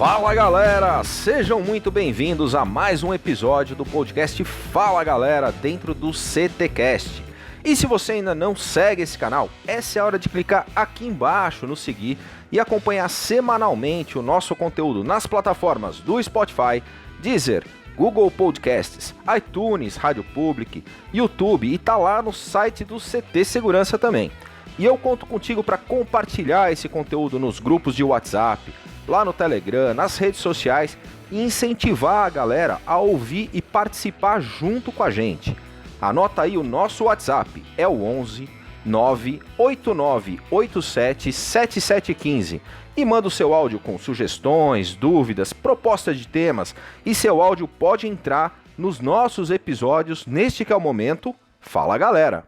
Fala galera, sejam muito bem-vindos a mais um episódio do podcast Fala Galera dentro do CTcast. E se você ainda não segue esse canal, essa é a hora de clicar aqui embaixo no seguir e acompanhar semanalmente o nosso conteúdo nas plataformas do Spotify, Deezer, Google Podcasts, iTunes, Rádio Public, YouTube e tá lá no site do CT Segurança também. E eu conto contigo para compartilhar esse conteúdo nos grupos de WhatsApp, lá no Telegram, nas redes sociais e incentivar a galera a ouvir e participar junto com a gente. Anota aí o nosso WhatsApp, é o 11 98987 7715 e manda o seu áudio com sugestões, dúvidas, propostas de temas e seu áudio pode entrar nos nossos episódios neste que é o momento Fala Galera!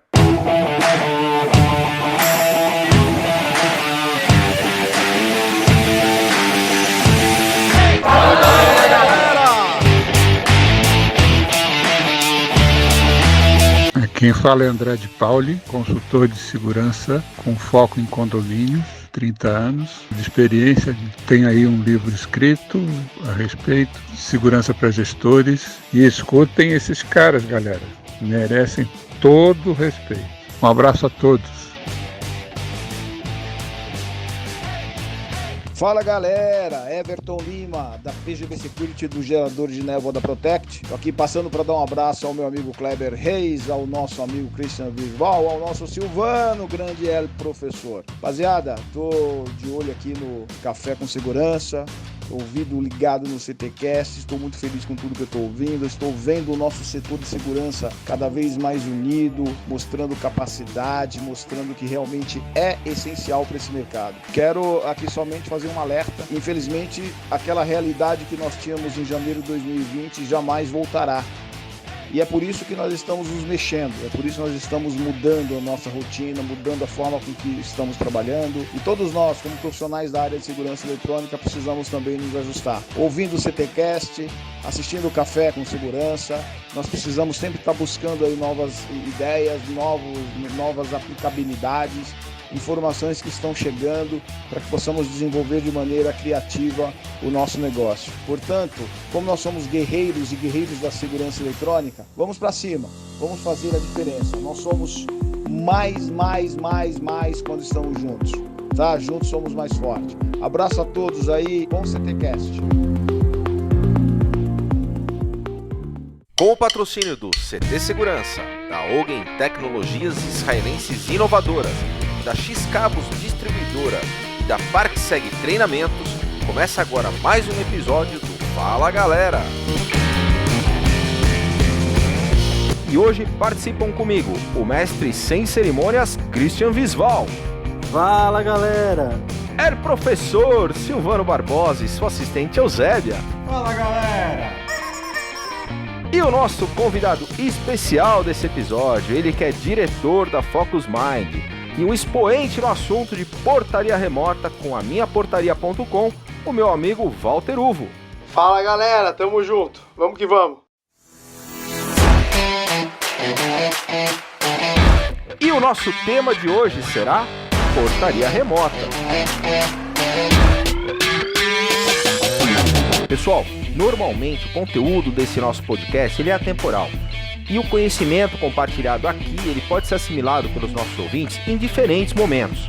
Quem fala é André de Pauli, consultor de segurança com foco em condomínios, 30 anos de experiência, tem aí um livro escrito a respeito de segurança para gestores e escutem esses caras, galera, merecem todo o respeito. Um abraço a todos. Fala galera, Everton Lima da PGB Security do gerador de névoa da Protect. Tô aqui passando para dar um abraço ao meu amigo Kleber Reis, ao nosso amigo Christian Visval, ao nosso Silvano, grande L professor. Rapaziada, tô de olho aqui no Café com Segurança, ouvido ligado no CTcast, estou muito feliz com tudo que eu estou ouvindo, estou vendo o nosso setor de segurança cada vez mais unido, mostrando capacidade, mostrando que realmente é essencial para esse mercado. Quero aqui somente fazer um alerta, infelizmente aquela realidade que nós tínhamos em janeiro de 2020 jamais voltará. E é por isso que nós estamos nos mexendo, é por isso que nós estamos mudando a nossa rotina, mudando a forma com que estamos trabalhando. E todos nós, como profissionais da área de segurança eletrônica, precisamos também nos ajustar. Ouvindo o CTcast, assistindo o Café com Segurança, nós precisamos sempre estar buscando aí novas ideias, novas aplicabilidades, informações que estão chegando para que possamos desenvolver de maneira criativa o nosso negócio. Portanto, como nós somos guerreiros e guerreiros da segurança eletrônica, vamos para cima, vamos fazer a diferença. Nós somos mais quando estamos juntos, tá? Juntos somos mais fortes. Abraço a todos aí, bom CTcast. Com o patrocínio do CT Segurança, da Ogen Tecnologias Israelenses Inovadoras, da X-Cabos Distribuidora e da ParkSeg Treinamentos, começa agora mais um episódio do Fala Galera! E hoje participam comigo o mestre sem cerimônias Christian Visval. Fala galera! Professor Silvano Barbosa e sua assistente Eusébia. Fala galera! E o nosso convidado especial desse episódio, ele que é diretor da Focus Mind e um expoente no assunto de portaria remota com a minhaportaria.com, o meu amigo Walter Uvo. Fala galera, tamo junto, vamos que vamos. E o nosso tema de hoje será portaria remota. Pessoal, normalmente o conteúdo desse nosso podcast ele é atemporal. E o conhecimento compartilhado aqui, ele pode ser assimilado pelos nossos ouvintes em diferentes momentos.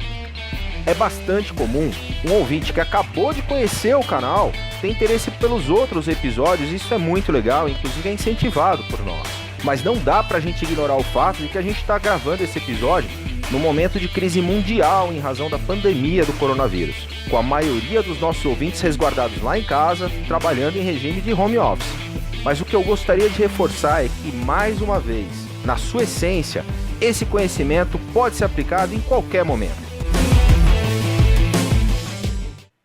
É bastante comum um ouvinte que acabou de conhecer o canal ter interesse pelos outros episódios, e isso é muito legal, inclusive é incentivado por nós. Mas não dá pra gente ignorar o fato de que a gente está gravando esse episódio no momento de crise mundial em razão da pandemia do coronavírus, com a maioria dos nossos ouvintes resguardados lá em casa, trabalhando em regime de home office. Mas o que eu gostaria de reforçar é que, mais uma vez, na sua essência, esse conhecimento pode ser aplicado em qualquer momento.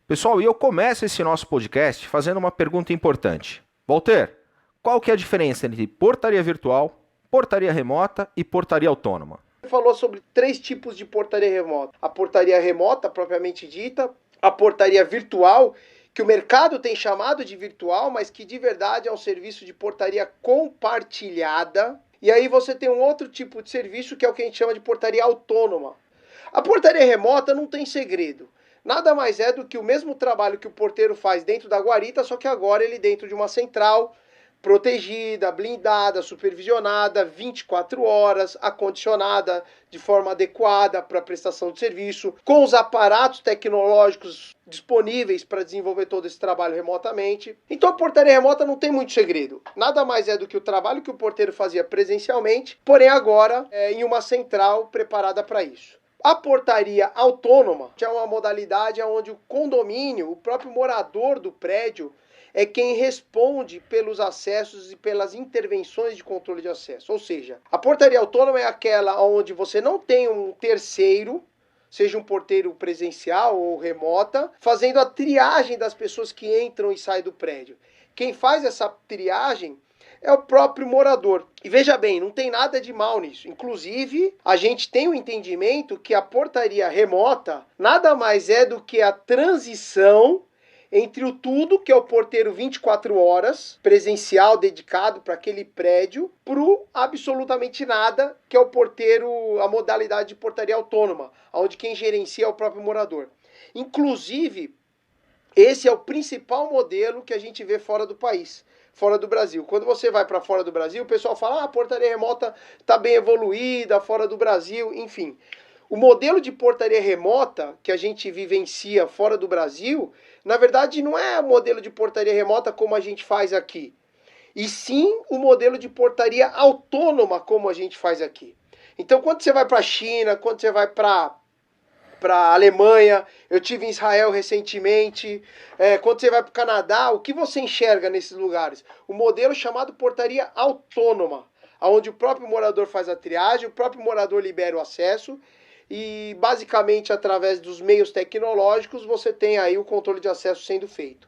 Pessoal, e eu começo esse nosso podcast fazendo uma pergunta importante. Walter, qual que é a diferença entre portaria virtual, portaria remota e portaria autônoma? Você falou sobre 3 tipos de portaria remota. A portaria remota, propriamente dita, a portaria virtual, que o mercado tem chamado de virtual, mas que de verdade é um serviço de portaria compartilhada. E aí você tem um outro tipo de serviço que é o que a gente chama de portaria autônoma. A portaria remota não tem segredo. nada mais é do que o mesmo trabalho que o porteiro faz dentro da guarita, só que agora ele dentro de uma central protegida, blindada, supervisionada, 24 horas, acondicionada de forma adequada para prestação de serviço, com os aparatos tecnológicos disponíveis para desenvolver todo esse trabalho remotamente. Então a portaria remota não tem muito segredo. Nada mais é do que o trabalho que o porteiro fazia presencialmente, porém agora em uma central preparada para isso. A portaria autônoma é uma modalidade onde o condomínio, o próprio morador do prédio, é quem responde pelos acessos e pelas intervenções de controle de acesso. Ou seja, a portaria autônoma é aquela onde você não tem um terceiro, seja um porteiro presencial ou remota, fazendo a triagem das pessoas que entram e saem do prédio. Quem faz essa triagem é o próprio morador. E veja bem, não tem nada de mal nisso. Inclusive, a gente tem o entendimento que a portaria remota nada mais é do que a transição entre o tudo, que é o porteiro 24 horas, presencial, dedicado para aquele prédio, para o absolutamente nada, que é o porteiro, a modalidade de portaria autônoma, onde quem gerencia é o próprio morador. Inclusive, esse é o principal modelo que a gente vê fora do país, fora do Brasil. Quando você vai para fora do Brasil, o pessoal fala, a portaria remota está bem evoluída, fora do Brasil, enfim. O modelo de portaria remota que a gente vivencia fora do Brasil, na verdade não é o modelo de portaria remota como a gente faz aqui, e sim o modelo de portaria autônoma como a gente faz aqui. Então quando você vai para a China, quando você vai para a Alemanha, eu tive em Israel recentemente, quando você vai para o Canadá, o que você enxerga nesses lugares? O modelo chamado portaria autônoma, onde o próprio morador faz a triagem, o próprio morador libera o acesso, e basicamente através dos meios tecnológicos você tem aí o controle de acesso sendo feito.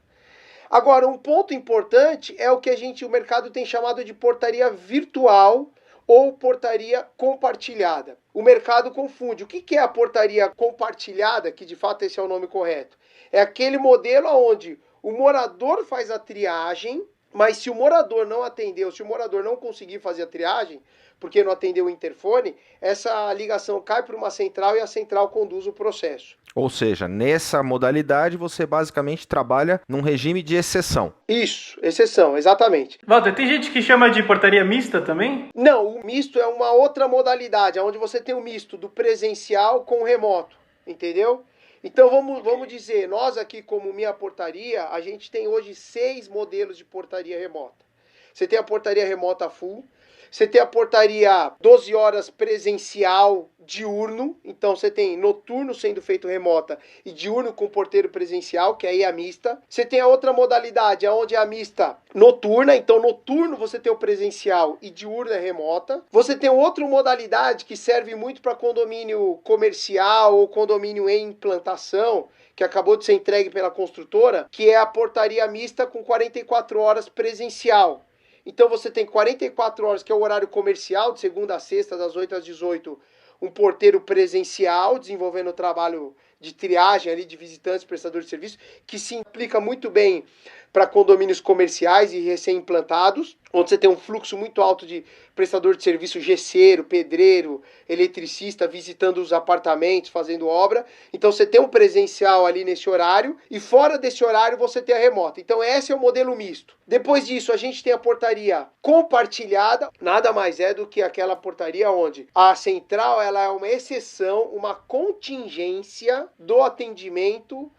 Agora, um ponto importante é o que o mercado tem chamado de portaria virtual ou portaria compartilhada. O mercado confunde. O que é a portaria compartilhada, que de fato esse é o nome correto? É aquele modelo onde o morador faz a triagem, mas se o morador não atendeu, se o morador não conseguir fazer a triagem, porque não atendeu o interfone, essa ligação cai para uma central e a central conduz o processo. Ou seja, nessa modalidade você basicamente trabalha num regime de exceção. Isso, exceção, exatamente. Walter, tem gente que chama de portaria mista também? Não, o misto é uma outra modalidade, onde você tem o misto do presencial com o remoto, entendeu? Então vamos dizer, nós aqui como Minha Portaria, a gente tem hoje 6 modelos de portaria remota. Você tem a portaria remota full, você tem a portaria 12 horas presencial diurno, então você tem noturno sendo feito remota e diurno com porteiro presencial, que aí é a mista. Você tem a outra modalidade, onde é a mista noturna, então noturno você tem o presencial e diurno é remota. Você tem outra modalidade que serve muito para condomínio comercial ou condomínio em implantação, que acabou de ser entregue pela construtora, que é a portaria mista com 44 horas presencial. Então você tem 44 horas, que é o horário comercial, de segunda a sexta, das 8 às 18, um porteiro presencial, desenvolvendo o trabalho de triagem ali de visitantes, prestadores de serviço, que se implica muito bem para condomínios comerciais e recém-implantados, onde você tem um fluxo muito alto de prestador de serviço, gesseiro, pedreiro, eletricista, visitando os apartamentos, fazendo obra. Então você tem um presencial ali nesse horário, e fora desse horário você tem a remota. Então esse é o modelo misto. Depois disso a gente tem a portaria compartilhada, nada mais é do que aquela portaria onde a central ela é uma exceção, uma contingência do atendimento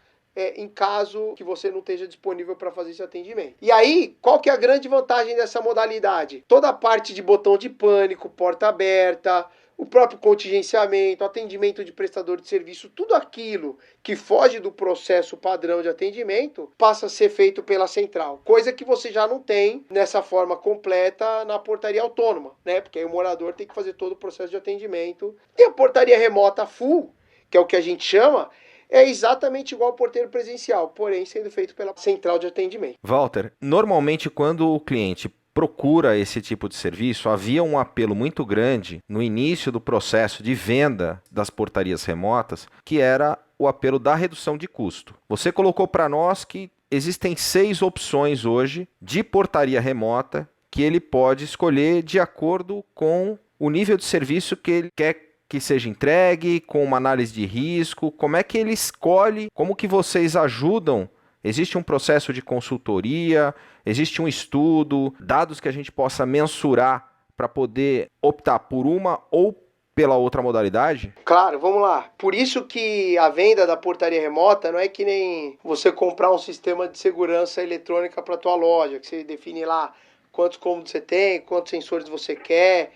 em caso que você não esteja disponível para fazer esse atendimento. E aí, qual que é a grande vantagem dessa modalidade? Toda a parte de botão de pânico, porta aberta, o próprio contingenciamento, atendimento de prestador de serviço, tudo aquilo que foge do processo padrão de atendimento passa a ser feito pela central. Coisa que você já não tem nessa forma completa na portaria autônoma, né? Porque aí o morador tem que fazer todo o processo de atendimento. E a portaria remota full, que é o que a gente chama, é exatamente igual ao porteiro presencial, porém sendo feito pela central de atendimento. Walter, normalmente quando o cliente procura esse tipo de serviço, havia um apelo muito grande no início do processo de venda das portarias remotas, que era o apelo da redução de custo. Você colocou para nós que existem 6 opções hoje de portaria remota que ele pode escolher de acordo com o nível de serviço que ele quer que seja entregue, com uma análise de risco? Como é que ele escolhe? Como que vocês ajudam? Existe um processo de consultoria? Existe um estudo? Dados que a gente possa mensurar para poder optar por uma ou pela outra modalidade? Claro, vamos lá. Por isso que a venda da portaria remota não é que nem você comprar um sistema de segurança eletrônica para a tua loja, que você define lá quantos cômodos você tem, quantos sensores você quer,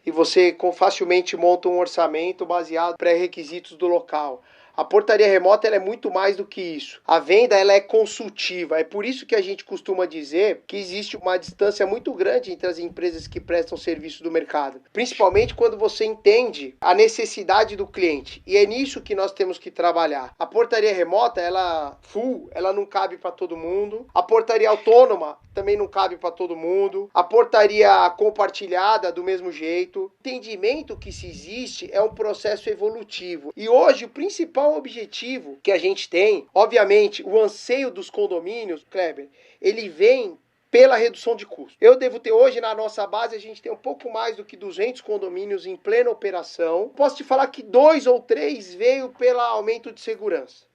e você facilmente monta um orçamento baseado em pré-requisitos do local. A portaria remota ela é muito mais do que isso. A venda ela é consultiva. É por isso que a gente costuma dizer que existe uma distância muito grande entre as empresas que prestam serviço do mercado. Principalmente quando você entende a necessidade do cliente. E é nisso que nós temos que trabalhar. A portaria remota, ela não cabe para todo mundo. A portaria autônoma também não cabe para todo mundo. A portaria compartilhada do mesmo jeito. O entendimento que se existe é um processo evolutivo. E hoje o principal objetivo que a gente tem, obviamente, o anseio dos condomínios, Kleber, ele vem pela redução de custos. Eu devo ter hoje na nossa base, a gente tem um pouco mais do que 200 condomínios em plena operação. Posso te falar que 2 ou 3 veio pelo aumento de segurança.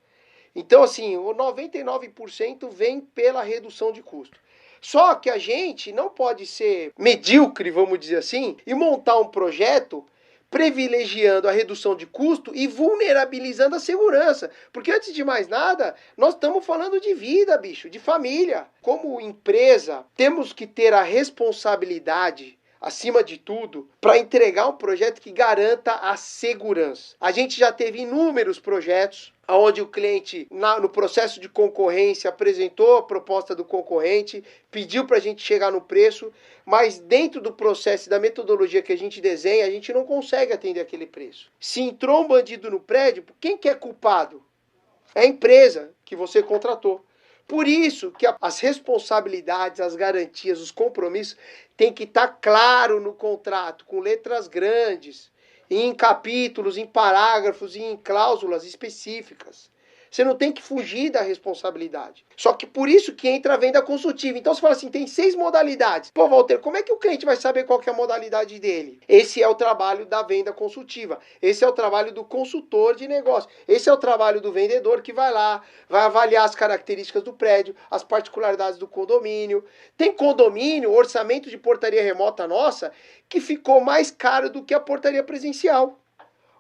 Então, assim, o 99% vem pela redução de custo. Só que a gente não pode ser medíocre, vamos dizer assim, e montar um projeto privilegiando a redução de custo e vulnerabilizando a segurança. Porque antes de mais nada, nós estamos falando de vida, bicho, de família. Como empresa, temos que ter a responsabilidade, acima de tudo, para entregar um projeto que garanta a segurança. A gente já teve inúmeros projetos onde o cliente, no processo de concorrência, apresentou a proposta do concorrente, pediu para a gente chegar no preço, mas dentro do processo e da metodologia que a gente desenha, a gente não consegue atender aquele preço. Se entrou um bandido no prédio, quem que é culpado? É a empresa que você contratou. Por isso que as responsabilidades, as garantias, os compromissos tem que estar claro no contrato, com letras grandes, em capítulos, em parágrafos e em cláusulas específicas. Você não tem que fugir da responsabilidade. Só que por isso que entra a venda consultiva. Então você fala assim, tem 6 modalidades. Pô, Walter, como é que o cliente vai saber qual que é a modalidade dele? Esse é o trabalho da venda consultiva. Esse é o trabalho do consultor de negócio. Esse é o trabalho do vendedor que vai lá, vai avaliar as características do prédio, as particularidades do condomínio. Tem condomínio, orçamento de portaria remota nossa, que ficou mais caro do que a portaria presencial.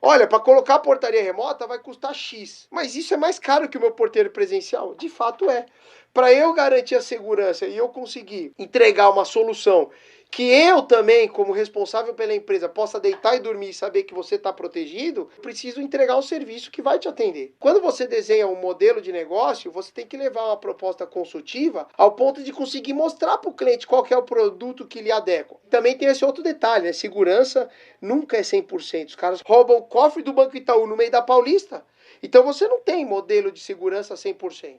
Olha, para colocar a portaria remota vai custar X. Mas isso é mais caro que o meu porteiro presencial? De fato é. Para eu garantir a segurança e eu conseguir entregar uma solução que eu também, como responsável pela empresa, possa deitar e dormir e saber que você está protegido, eu preciso entregar um serviço que vai te atender. Quando você desenha um modelo de negócio, você tem que levar uma proposta consultiva ao ponto de conseguir mostrar para o cliente qual que é o produto que lhe adequa. Também tem esse outro detalhe, né? Segurança nunca é 100%. Os caras roubam o cofre do Banco Itaú no meio da Paulista. Então você não tem modelo de segurança 100%.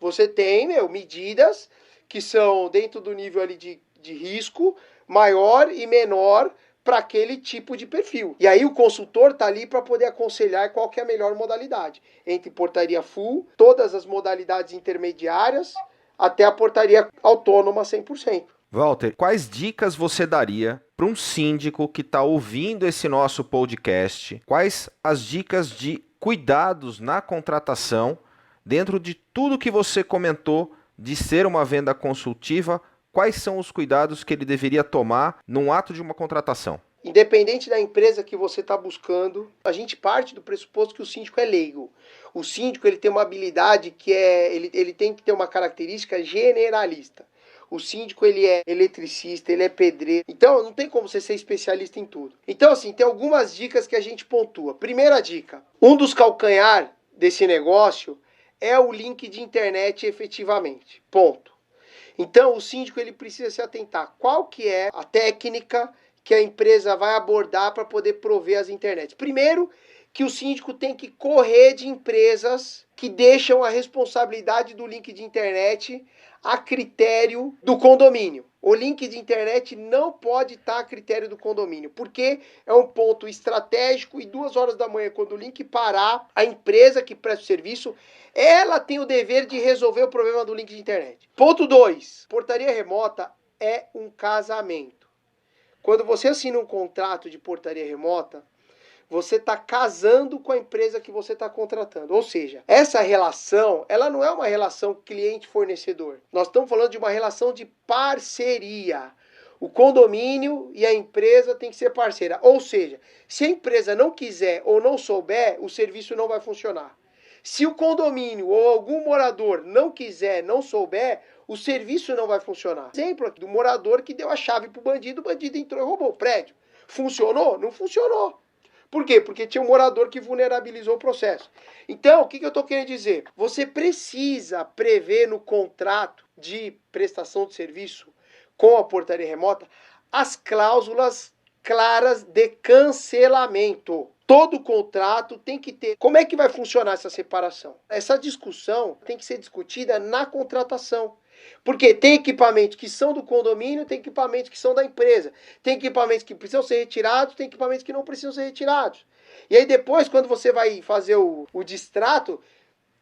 Você tem, medidas que são dentro do nível ali de risco maior e menor para aquele tipo de perfil. E aí o consultor está ali para poder aconselhar qual que é a melhor modalidade. Entre portaria full, todas as modalidades intermediárias, até a portaria autônoma 100%. Walter, quais dicas você daria para um síndico que está ouvindo esse nosso podcast? Quais as dicas de cuidados na contratação, dentro de tudo que você comentou de ser uma venda consultiva? Quais são os cuidados que ele deveria tomar num ato de uma contratação? Independente da empresa que você está buscando, a gente parte do pressuposto que o síndico é leigo. O síndico ele tem uma habilidade que ele tem que ter uma característica generalista. O síndico ele é eletricista, ele é pedreiro. Então não tem como você ser especialista em tudo. Então assim, tem algumas dicas que a gente pontua. Primeira dica, um dos calcanhar desse negócio é o link de internet efetivamente. Ponto. Então, o síndico ele precisa se atentar qual que é a técnica que a empresa vai abordar para poder prover as internets. Primeiro, que o síndico tem que correr de empresas que deixam a responsabilidade do link de internet a critério do condomínio. O link de internet não pode estar a critério do condomínio, porque é um ponto estratégico e 2 horas da manhã, quando o link parar, a empresa que presta o serviço, ela tem o dever de resolver o problema do link de internet. Ponto 2. Portaria remota é um casamento. Quando você assina um contrato de portaria remota, você está casando com a empresa que você está contratando. Ou seja, essa relação, ela não é uma relação cliente-fornecedor. Nós estamos falando de uma relação de parceria. O condomínio e a empresa tem que ser parceira. Ou seja, se a empresa não quiser ou não souber, o serviço não vai funcionar. Se o condomínio ou algum morador não quiser, não souber, o serviço não vai funcionar. Exemplo aqui do morador que deu a chave para o bandido entrou e roubou o prédio. Funcionou? Não funcionou. Por quê? Porque tinha um morador que vulnerabilizou o processo. Então, o que eu estou querendo dizer? Você precisa prever no contrato de prestação de serviço com a portaria remota as cláusulas claras de cancelamento. Todo contrato tem que ter. Como é que vai funcionar essa separação? Essa discussão tem que ser discutida na contratação. Porque tem equipamentos que são do condomínio, tem equipamentos que são da empresa. Tem equipamentos que precisam ser retirados, tem equipamentos que não precisam ser retirados. E aí depois, quando você vai fazer o distrato,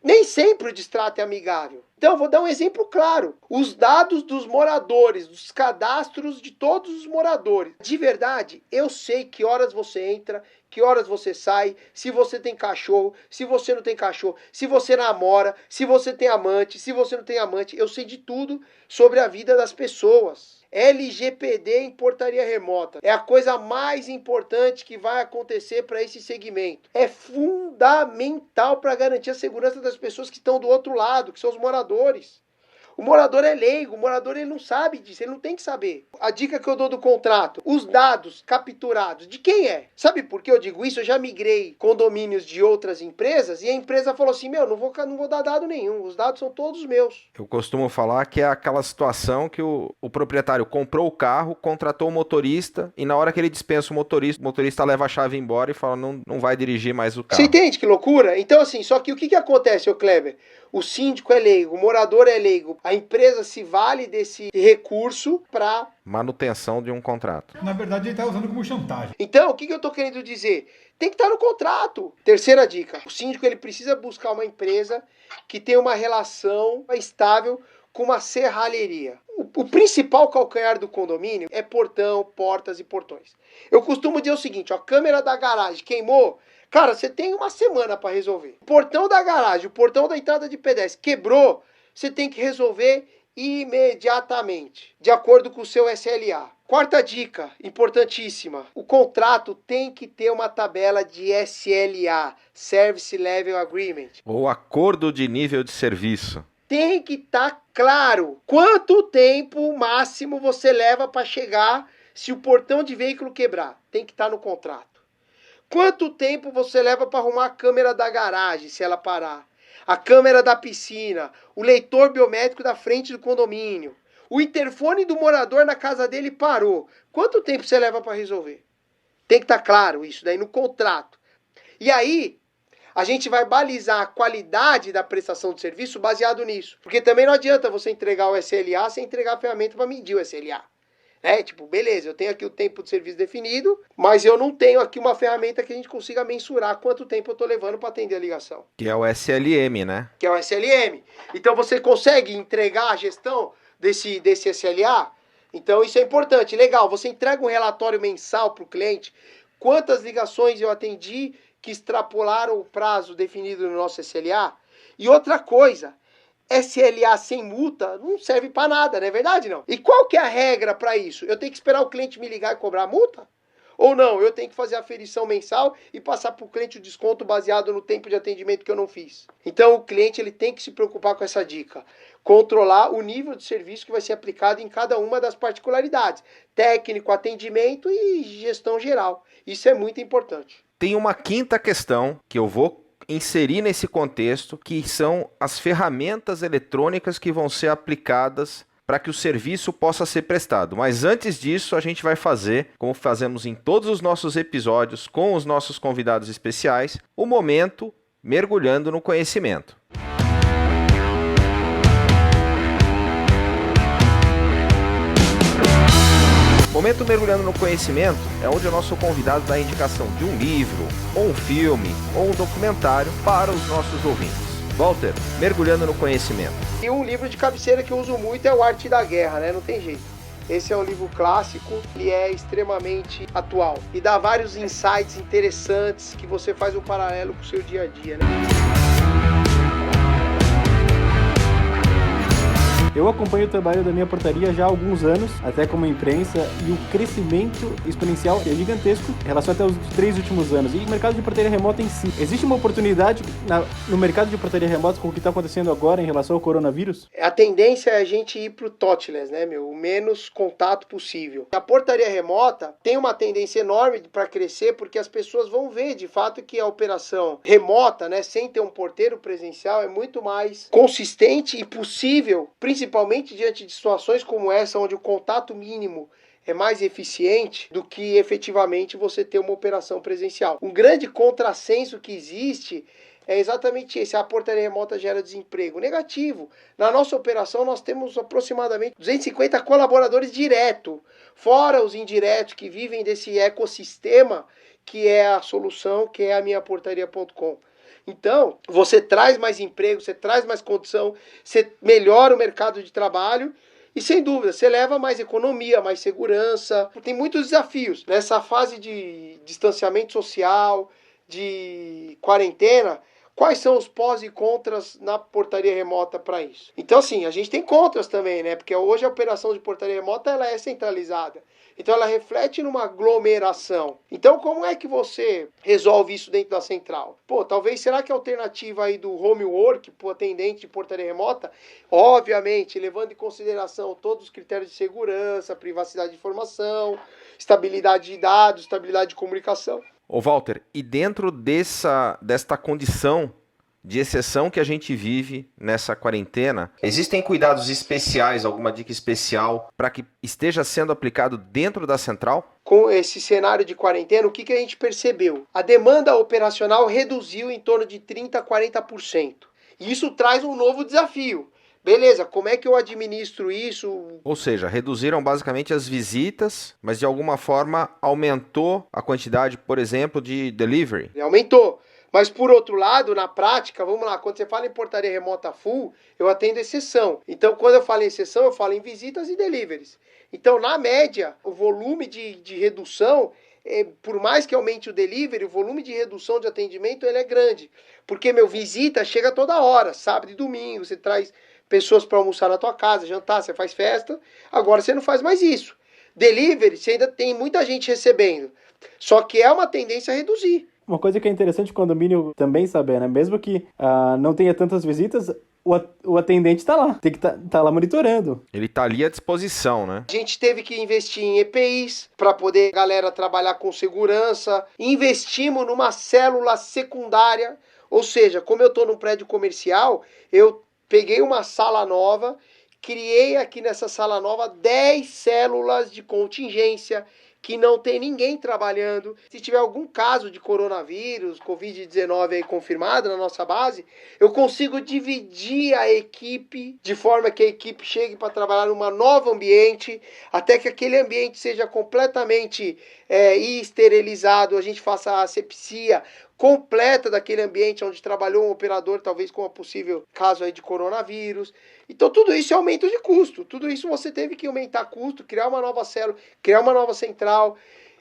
nem sempre o distrato é amigável. Então, vou dar um exemplo claro. Os dados dos moradores, dos cadastros de todos os moradores. De verdade, eu sei que horas você entra, que horas você sai, se você tem cachorro, se você não tem cachorro, se você namora, se você tem amante, se você não tem amante. Eu sei de tudo sobre a vida das pessoas. LGPD em portaria remota é a coisa mais importante que vai acontecer para esse segmento. É fundamental para garantir a segurança das pessoas que estão do outro lado, que são os moradores. O morador é leigo, o morador ele não sabe disso, ele não tem que saber. A dica que eu dou do contrato, os dados capturados, de quem é? Sabe por que eu digo isso? Eu já migrei condomínios de outras empresas e a empresa falou assim, não vou dar dado nenhum, os dados são todos meus. Eu costumo falar que é aquela situação que o proprietário comprou o carro, contratou o motorista e na hora que ele dispensa o motorista leva a chave embora e fala, não vai dirigir mais o carro. Você entende que loucura? Então assim, só que o que acontece, ô Kleber? O síndico é leigo, o morador é leigo. A empresa se vale desse recurso para manutenção de um contrato. Na verdade, ele está usando como chantagem. Então, o que eu estou querendo dizer? Tem que estar no contrato. Terceira dica. O síndico ele precisa buscar uma empresa que tenha uma relação estável com uma serralheria. O principal calcanhar do condomínio é portão, portas e portões. Eu costumo dizer o seguinte, a câmera da garagem queimou, cara, você tem uma semana para resolver. O portão da garagem, o portão da entrada de pedestre quebrou, você tem que resolver imediatamente, de acordo com o seu SLA. Quarta dica, importantíssima. O contrato tem que ter uma tabela de SLA, Service Level Agreement. Ou acordo de nível de serviço. Tem que estar claro quanto tempo máximo você leva para chegar se o portão de veículo quebrar. Tem que estar no contrato. Quanto tempo você leva para arrumar a câmera da garagem, se ela parar? A câmera da piscina, o leitor biométrico da frente do condomínio. O interfone do morador na casa dele parou. Quanto tempo você leva para resolver? Tem que estar claro isso daí no contrato. E aí, a gente vai balizar a qualidade da prestação de serviço baseado nisso. Porque também não adianta você entregar o SLA sem entregar a ferramenta para medir o SLA. Tipo, beleza, eu tenho aqui o tempo de serviço definido, mas eu não tenho aqui uma ferramenta que a gente consiga mensurar quanto tempo eu estou levando para atender a ligação. Que é o SLM, né? Que é o SLM. Então você consegue entregar a gestão desse SLA? Então isso é importante. Legal, você entrega um relatório mensal para o cliente. Quantas ligações eu atendi que extrapolaram o prazo definido no nosso SLA? E outra coisa, SLA sem multa não serve para nada, não é verdade não? E qual que é a regra para isso? Eu tenho que esperar o cliente me ligar e cobrar a multa? Ou não, eu tenho que fazer a aferição mensal e passar para o cliente o desconto baseado no tempo de atendimento que eu não fiz. Então o cliente ele tem que se preocupar com essa dica. Controlar o nível de serviço que vai ser aplicado em cada uma das particularidades. Técnico, atendimento e gestão geral. Isso é muito importante. Tem uma quinta questão que eu vou inserir nesse contexto, que são as ferramentas eletrônicas que vão ser aplicadas para que o serviço possa ser prestado. Mas antes disso, a gente vai fazer, como fazemos em todos os nossos episódios com os nossos convidados especiais, o momento mergulhando no conhecimento. Momento mergulhando no conhecimento é onde o nosso convidado dá a indicação de um livro, ou um filme, ou um documentário para os nossos ouvintes. Walter, mergulhando no conhecimento. E um livro de cabeceira que eu uso muito é o Arte da Guerra, né? Não tem jeito. Esse é um livro clássico, ele é extremamente atual e dá vários insights interessantes que você faz um paralelo com o seu dia a dia, né? Eu acompanho o trabalho da minha portaria já há alguns anos, até como imprensa, e o crescimento exponencial é gigantesco em relação até os 3 últimos anos. E o mercado de portaria remota em si. Existe uma oportunidade no mercado de portaria remota com o que está acontecendo agora em relação ao coronavírus? A tendência é a gente ir para o touchless, né, o menos contato possível. A portaria remota tem uma tendência enorme para crescer, porque as pessoas vão ver, de fato, que a operação remota, né, sem ter um porteiro presencial, é muito mais consistente e possível, principalmente diante de situações como essa, onde o contato mínimo é mais eficiente do que efetivamente você ter uma operação presencial. Um grande contrassenso que existe é exatamente esse: a portaria remota gera desemprego negativo. Na nossa operação nós temos aproximadamente 250 colaboradores direto, fora os indiretos que vivem desse ecossistema que é a solução, que é a minhaportaria.com. Então, você traz mais emprego, você traz mais condição, você melhora o mercado de trabalho e, sem dúvida, você leva mais economia, mais segurança. Tem muitos desafios nessa fase de distanciamento social, de quarentena. Quais são os pós e contras na portaria remota para isso? Então, assim, a gente tem contras também, né? Porque hoje a operação de portaria remota ela é centralizada. Então, ela reflete numa aglomeração. Então, como é que você resolve isso dentro da central? Talvez, será que a alternativa aí do homework para o atendente de portaria remota, obviamente, levando em consideração todos os critérios de segurança, privacidade de informação, estabilidade de dados, estabilidade de comunicação. Ô Walter, e dentro desta condição de exceção que a gente vive nessa quarentena, existem cuidados especiais, alguma dica especial para que esteja sendo aplicado dentro da central? Com esse cenário de quarentena, o que a gente percebeu? A demanda operacional reduziu em torno de 30% a 40%. E isso traz um novo desafio. Beleza, como é que eu administro isso? Ou seja, reduziram basicamente as visitas, mas de alguma forma aumentou a quantidade, por exemplo, de delivery? Aumentou. Mas, por outro lado, na prática, vamos lá, quando você fala em portaria remota full, eu atendo exceção. Então, quando eu falo em exceção, eu falo em visitas e deliveries. Então, na média, o volume de redução, por mais que aumente o delivery, o volume de redução de atendimento ele é grande. Porque meu visita chega toda hora, sábado e domingo, você traz pessoas para almoçar na tua casa, jantar, você faz festa. Agora você não faz mais isso. Delivery, você ainda tem muita gente recebendo. Só que é uma tendência a reduzir. Uma coisa que é interessante o condomínio também saber, né? Mesmo que não tenha tantas visitas, o atendente está lá. Tem que tá lá monitorando. Ele está ali à disposição, né? A gente teve que investir em EPIs para poder a galera trabalhar com segurança. Investimos numa célula secundária. Ou seja, como eu estou num prédio comercial, eu peguei uma sala nova, criei aqui nessa sala nova 10 células de contingência, que não tem ninguém trabalhando. Se tiver algum caso de coronavírus, Covid-19 aí confirmado na nossa base, eu consigo dividir a equipe de forma que a equipe chegue para trabalhar num novo ambiente, até que aquele ambiente seja completamente esterilizado, a gente faça a asepsia completa daquele ambiente onde trabalhou um operador, talvez com um possível caso aí de coronavírus. Então tudo isso é aumento de custo, tudo isso você teve que aumentar custo, criar uma nova célula, criar uma nova central.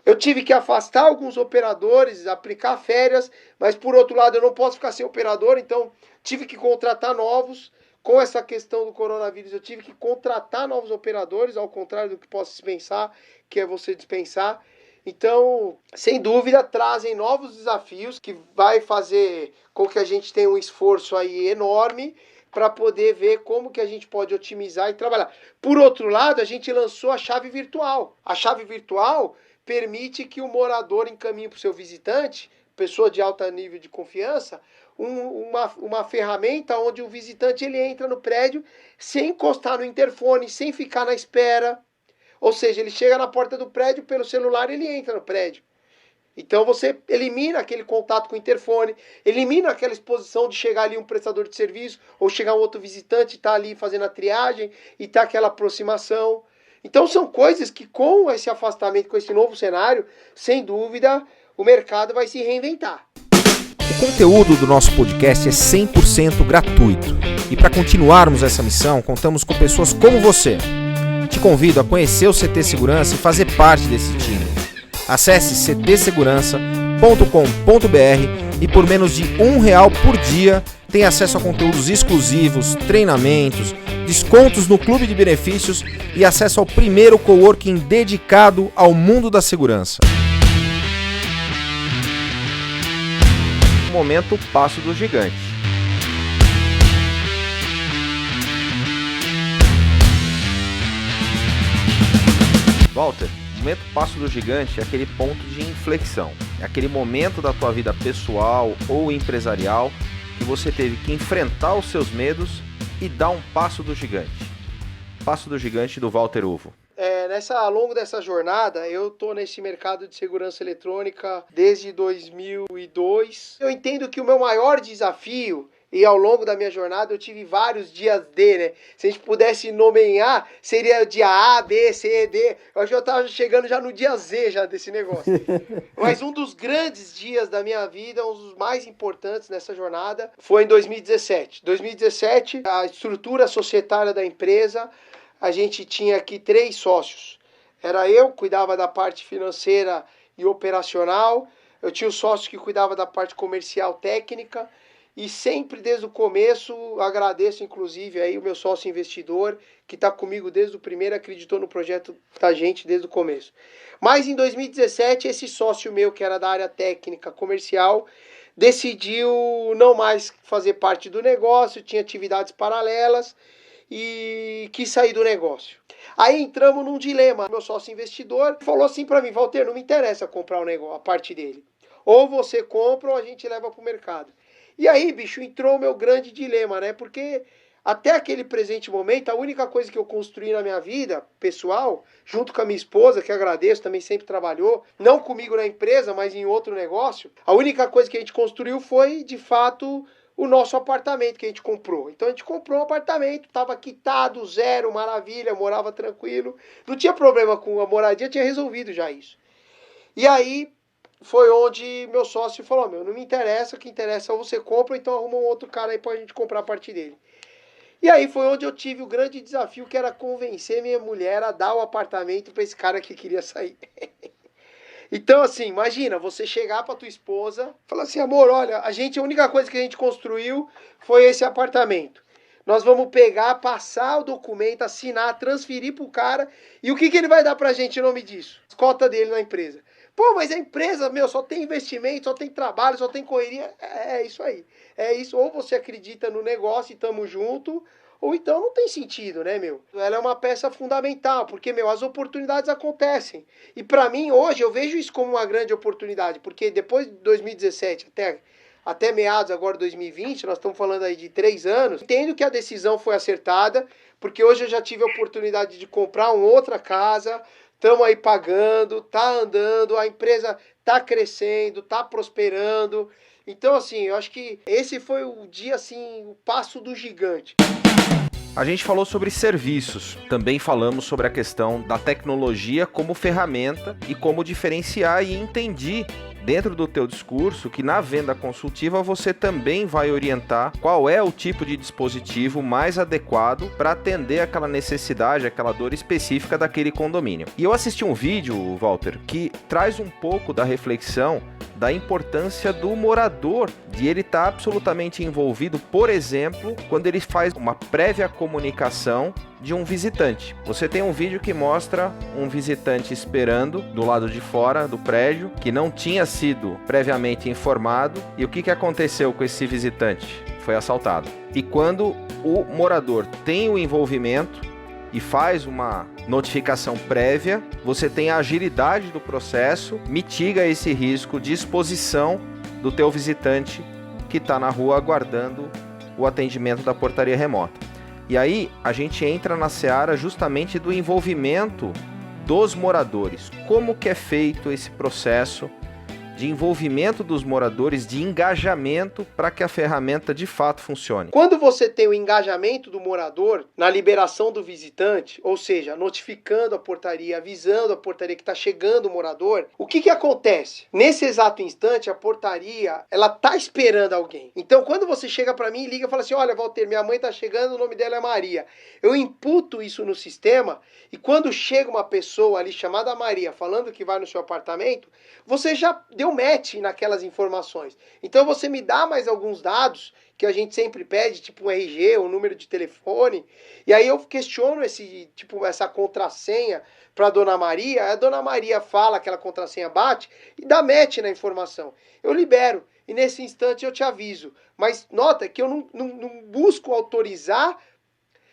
Eu tive que afastar alguns operadores, aplicar férias, mas por outro lado eu não posso ficar sem operador, então tive que contratar novos. Com essa questão do coronavírus eu tive que contratar novos operadores, ao contrário do que posso dispensar, que é você dispensar. Então, sem dúvida, trazem novos desafios que vai fazer com que a gente tenha um esforço aí enorme para poder ver como que a gente pode otimizar e trabalhar. Por outro lado, a gente lançou a chave virtual. A chave virtual permite que o morador encaminhe para o seu visitante, pessoa de alto nível de confiança, uma ferramenta onde o visitante ele entra no prédio sem encostar no interfone, sem ficar na espera. Ou seja, ele chega na porta do prédio, pelo celular ele entra no prédio. Então você elimina aquele contato com o interfone, elimina aquela exposição de chegar ali um prestador de serviço, ou chegar um outro visitante e estar ali fazendo a triagem, e tá aquela aproximação. Então são coisas que com esse afastamento, com esse novo cenário, sem dúvida, o mercado vai se reinventar. O conteúdo do nosso podcast é 100% gratuito. E para continuarmos essa missão, contamos com pessoas como você. Te convido a conhecer o CT Segurança e fazer parte desse time. Acesse ctsegurança.com.br e por menos de R$1 por dia tem acesso a conteúdos exclusivos, treinamentos, descontos no clube de benefícios e acesso ao primeiro coworking dedicado ao mundo da segurança. Momento Passo do Gigante. Walter, o momento Passo do Gigante é aquele ponto de inflexão. É aquele momento da tua vida pessoal ou empresarial que você teve que enfrentar os seus medos e dar um passo do gigante. Passo do gigante do Walter Uvo. Ao longo dessa jornada, eu estou nesse mercado de segurança eletrônica desde 2002. Eu entendo que o meu maior desafio, e ao longo da minha jornada eu tive vários dias D, né? Se a gente pudesse nomear, seria o dia A, B, C, D. Eu acho que eu estava chegando já no dia Z já desse negócio. Mas um dos grandes dias da minha vida, um dos mais importantes nessa jornada, foi em 2017. 2017, a estrutura societária da empresa, a gente tinha aqui 3 sócios. Era eu, que cuidava da parte financeira e operacional. Eu tinha o sócio que cuidava da parte comercial técnica. E sempre desde o começo, agradeço inclusive aí o meu sócio investidor, que está comigo desde o primeiro, acreditou no projeto da gente desde o começo. Mas em 2017, esse sócio meu, que era da área técnica comercial, decidiu não mais fazer parte do negócio, tinha atividades paralelas e quis sair do negócio. Aí entramos num dilema. Meu sócio investidor falou assim para mim: Walter, não me interessa comprar o negócio, a parte dele. Ou você compra ou a gente leva para o mercado. E aí, bicho, entrou o meu grande dilema, né? Porque até aquele presente momento, a única coisa que eu construí na minha vida pessoal, junto com a minha esposa, que agradeço, também sempre trabalhou, não comigo na empresa, mas em outro negócio, a única coisa que a gente construiu foi, de fato, o nosso apartamento que a gente comprou. Então a gente comprou um apartamento, estava quitado, zero, maravilha, morava tranquilo, não tinha problema com a moradia, tinha resolvido já isso. E aí foi onde meu sócio falou: não me interessa, o que interessa é ou você compra, ou então arruma um outro cara aí pra gente comprar a parte dele. E aí foi onde eu tive o grande desafio, que era convencer minha mulher a dar o apartamento pra esse cara que queria sair. Então, assim, imagina, você chegar pra tua esposa e falar assim: amor, olha, a única coisa que a gente construiu foi esse apartamento. Nós vamos pegar, passar o documento, assinar, transferir pro cara, e o que ele vai dar pra gente em nome disso? As cotas dele na empresa. Pô, mas a empresa, só tem investimento, só tem trabalho, só tem correria. É isso aí. É isso. Ou você acredita no negócio e tamo junto, ou então não tem sentido, né, meu? Ela é uma peça fundamental, porque, as oportunidades acontecem. E pra mim, hoje, eu vejo isso como uma grande oportunidade, porque depois de 2017 até meados agora de 2020, nós estamos falando aí de 3 anos, entendo que a decisão foi acertada, porque hoje eu já tive a oportunidade de comprar uma outra casa. Estamos aí pagando, tá andando, a empresa tá crescendo, tá prosperando. Então, assim, eu acho que esse foi o dia, assim, o passo do gigante. A gente falou sobre serviços, também falamos sobre a questão da tecnologia como ferramenta e como diferenciar, e entendi dentro do teu discurso que na venda consultiva você também vai orientar qual é o tipo de dispositivo mais adequado para atender aquela necessidade, aquela dor específica daquele condomínio. E eu assisti um vídeo, Walter, que traz um pouco da reflexão da importância do morador, de ele estar absolutamente envolvido, por exemplo, quando ele faz uma prévia comunicação de um visitante. Você tem um vídeo que mostra um visitante esperando do lado de fora do prédio, que não tinha sido previamente informado, e o que aconteceu com esse visitante? Foi assaltado. E quando o morador tem o envolvimento e faz uma notificação prévia, você tem a agilidade do processo, mitiga esse risco de exposição do teu visitante que está na rua aguardando o atendimento da portaria remota. E aí a gente entra na seara justamente do envolvimento dos moradores. Como que é feito esse processo de envolvimento dos moradores, de engajamento para que a ferramenta de fato funcione. Quando você tem o engajamento do morador na liberação do visitante, ou seja, notificando a portaria, avisando a portaria que está chegando o morador, o que acontece? Nesse exato instante, a portaria, ela tá esperando alguém. Então, quando você chega para mim e liga e fala assim, olha, Walter, minha mãe tá chegando, o nome dela é Maria. Eu imputo isso no sistema e quando chega uma pessoa ali chamada Maria falando que vai no seu apartamento, você já deu match naquelas informações. Então você me dá mais alguns dados que a gente sempre pede, tipo um RG, um número de telefone, e aí eu questiono essa contrassenha para a Dona Maria, a Dona Maria fala, aquela contrassenha bate e dá match na informação. Eu libero e nesse instante eu te aviso. Mas nota que eu não busco autorizar,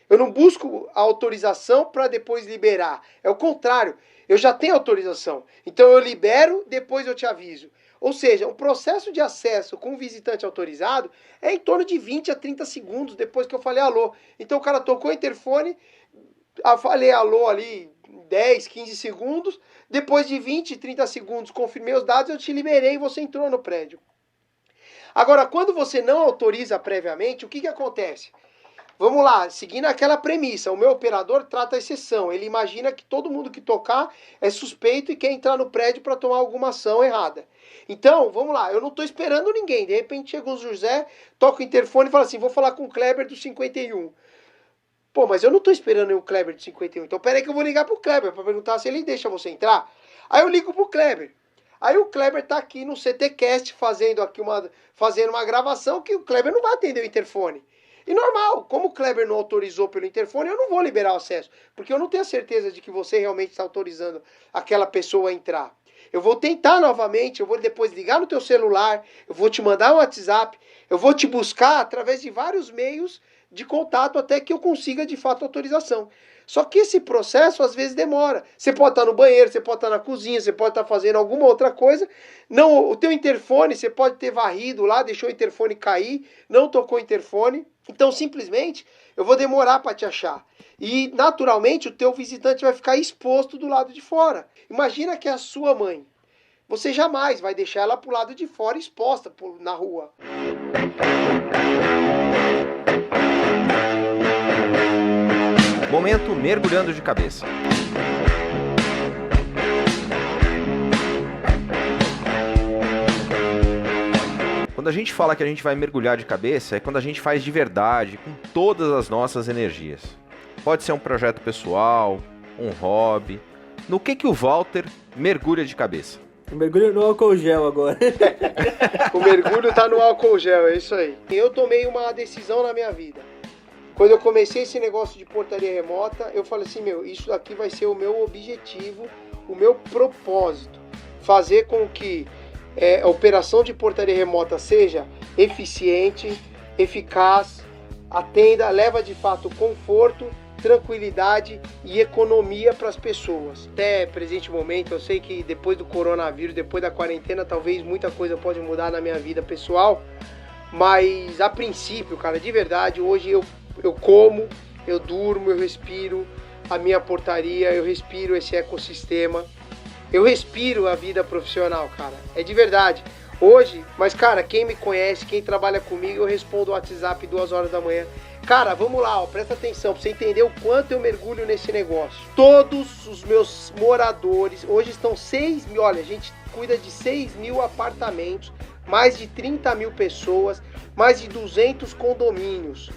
eu não busco a autorização para depois liberar. É o contrário. Eu já tenho autorização. Então eu libero, depois eu te aviso. Ou seja, um processo de acesso com o visitante autorizado é em torno de 20 a 30 segundos depois que eu falei alô. Então o cara tocou o interfone, eu falei alô ali 10, 15 segundos. Depois de 20, 30 segundos, confirmei os dados, eu te liberei e você entrou no prédio. Agora, quando você não autoriza previamente, o que acontece? Vamos lá, seguindo aquela premissa, o meu operador trata a exceção, ele imagina que todo mundo que tocar é suspeito e quer entrar no prédio para tomar alguma ação errada. Então, vamos lá, eu não estou esperando ninguém, de repente chega o José, toca o interfone e fala assim, vou falar com o Kleber do 51. Pô, mas eu não estou esperando o Kleber do 51, então peraí que eu vou ligar pro Kleber para perguntar se ele deixa você entrar. Aí eu ligo pro Kleber. Aí o Kleber tá aqui no CTcast fazendo uma gravação que o Kleber não vai atender o interfone. E normal, como o Kleber não autorizou pelo interfone, eu não vou liberar o acesso, porque eu não tenho a certeza de que você realmente está autorizando aquela pessoa a entrar. Eu vou tentar novamente, eu vou depois ligar no teu celular, eu vou te mandar um WhatsApp, eu vou te buscar através de vários meios de contato até que eu consiga de fato autorização. Só que esse processo às vezes demora. Você pode estar no banheiro, você pode estar na cozinha, você pode estar fazendo alguma outra coisa. Não, o teu interfone, você pode ter varrido lá, deixou o interfone cair, não tocou o interfone. Então simplesmente eu vou demorar para te achar. E naturalmente o teu visitante vai ficar exposto do lado de fora. Imagina que é a sua mãe. Você jamais vai deixar ela pro lado de fora exposta na rua. Momento mergulhando de cabeça. Quando a gente fala que a gente vai mergulhar de cabeça, é quando a gente faz de verdade, com todas as nossas energias. Pode ser um projeto pessoal, um hobby. No que o Walter mergulha de cabeça? Eu mergulho no álcool gel agora. O mergulho tá no álcool gel, é isso aí. Eu tomei uma decisão na minha vida. Quando eu comecei esse negócio de portaria remota, eu falei assim, isso aqui vai ser o meu objetivo, o meu propósito. Fazer com que a operação de portaria remota seja eficiente, eficaz, atenda, leva de fato conforto, tranquilidade e economia para as pessoas. Até presente momento, eu sei que depois do coronavírus, depois da quarentena, talvez muita coisa pode mudar na minha vida pessoal, mas a princípio, cara, de verdade, hoje eu como, eu durmo, eu respiro a minha portaria, eu respiro esse ecossistema, eu respiro a vida profissional, cara, é de verdade. Hoje, mas cara, quem me conhece, quem trabalha comigo, eu respondo o WhatsApp 2 horas da manhã. Cara, vamos lá, presta atenção, pra você entender o quanto eu mergulho nesse negócio. Todos os meus moradores, hoje estão 6 mil, olha, a gente cuida de 6 mil apartamentos, mais de 30 mil pessoas, mais de 200 condomínios.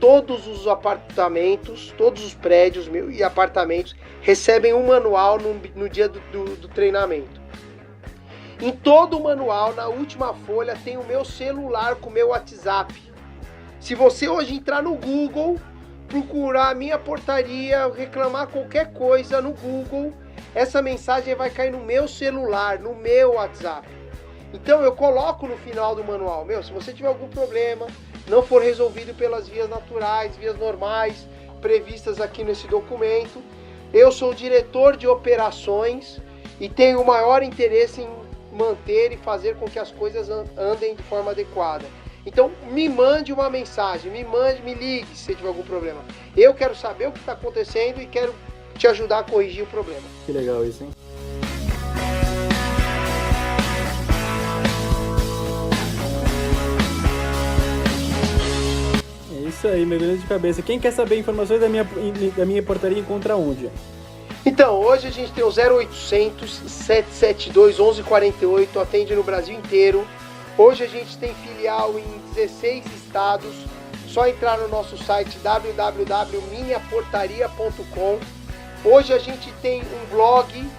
Todos os apartamentos, todos os prédios e apartamentos recebem um manual no dia do treinamento. Em todo o manual, na última folha, tem o meu celular com o meu WhatsApp. Se você hoje entrar no Google, procurar a minha portaria, reclamar qualquer coisa no Google, essa mensagem vai cair no meu celular, no meu WhatsApp. Então eu coloco no final do manual, se você tiver algum problema, não for resolvido pelas vias naturais, vias normais, previstas aqui nesse documento, eu sou o diretor de operações e tenho o maior interesse em manter e fazer com que as coisas andem de forma adequada. Então me mande uma mensagem, me ligue se você tiver algum problema. Eu quero saber o que está acontecendo e quero te ajudar a corrigir o problema. Que legal isso, hein? Isso aí, mergulhando de cabeça. Quem quer saber informações da minha portaria encontra onde? Então, hoje a gente tem o 0800 772 1148, atende no Brasil inteiro. Hoje a gente tem filial em 16 estados. Só entrar no nosso site www.minhaportaria.com. Hoje a gente tem um blog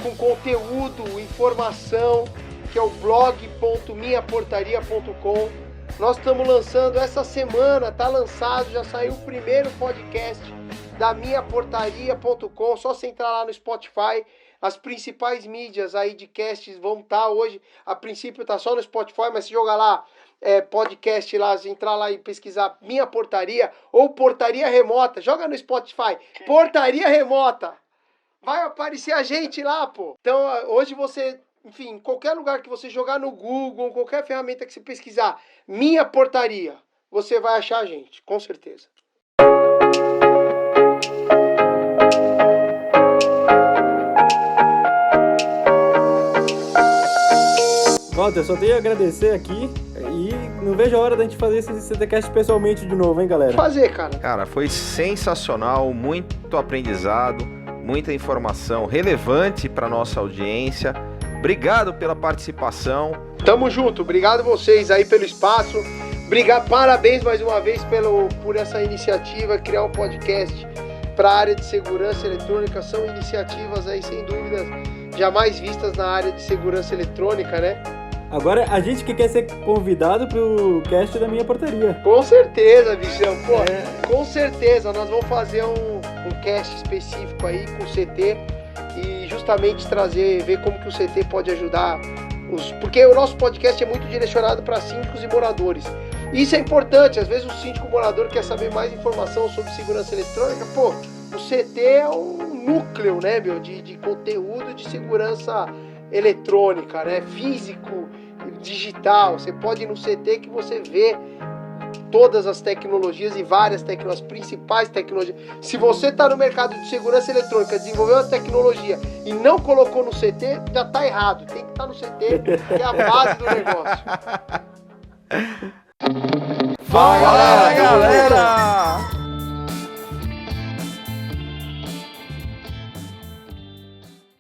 com conteúdo, informação, que é o blog.minhaportaria.com. Nós estamos lançando essa semana, tá lançado, já saiu o primeiro podcast da minhaportaria.com. Só você entrar lá no Spotify. As principais mídias aí de casts vão estar hoje. A princípio tá só no Spotify, mas se jogar lá podcast lá, se entrar lá e pesquisar Minha Portaria ou Portaria Remota, joga no Spotify, Portaria Remota. Vai aparecer a gente lá, pô. Então hoje você, enfim, qualquer lugar que você jogar no Google, qualquer ferramenta que você pesquisar Minha Portaria, você vai achar a gente, com certeza. Walter, só tenho a agradecer aqui e não vejo a hora da gente fazer esse CTcast pessoalmente de novo, hein, galera? Fazer, cara. Cara, foi sensacional, muito aprendizado, muita informação relevante para nossa audiência. Obrigado pela participação. Tamo junto, obrigado vocês aí pelo espaço. Parabéns mais uma vez por essa iniciativa, criar um podcast para a área de segurança eletrônica. São iniciativas aí, sem dúvidas, jamais vistas na área de segurança eletrônica, né? Agora, a gente que quer ser convidado pro cast da Minha Portaria. Com certeza, bichão. Pô, com certeza. Nós vamos fazer um cast específico aí com o CT e justamente ver como que o CT pode ajudar. Porque o nosso podcast é muito direcionado para síndicos e moradores. Isso é importante. Às vezes o síndico morador quer saber mais informação sobre segurança eletrônica. Pô, o CT é um núcleo, né, meu, de conteúdo de segurança eletrônica, né, físico, digital. Você pode ir no CT que você vê todas as tecnologias e várias tecnologias, as principais tecnologias. Se você está no mercado de segurança eletrônica, desenvolveu uma tecnologia e não colocou no CT, já está errado. Tem que estar no CT, que é a base do negócio. Fala, galera!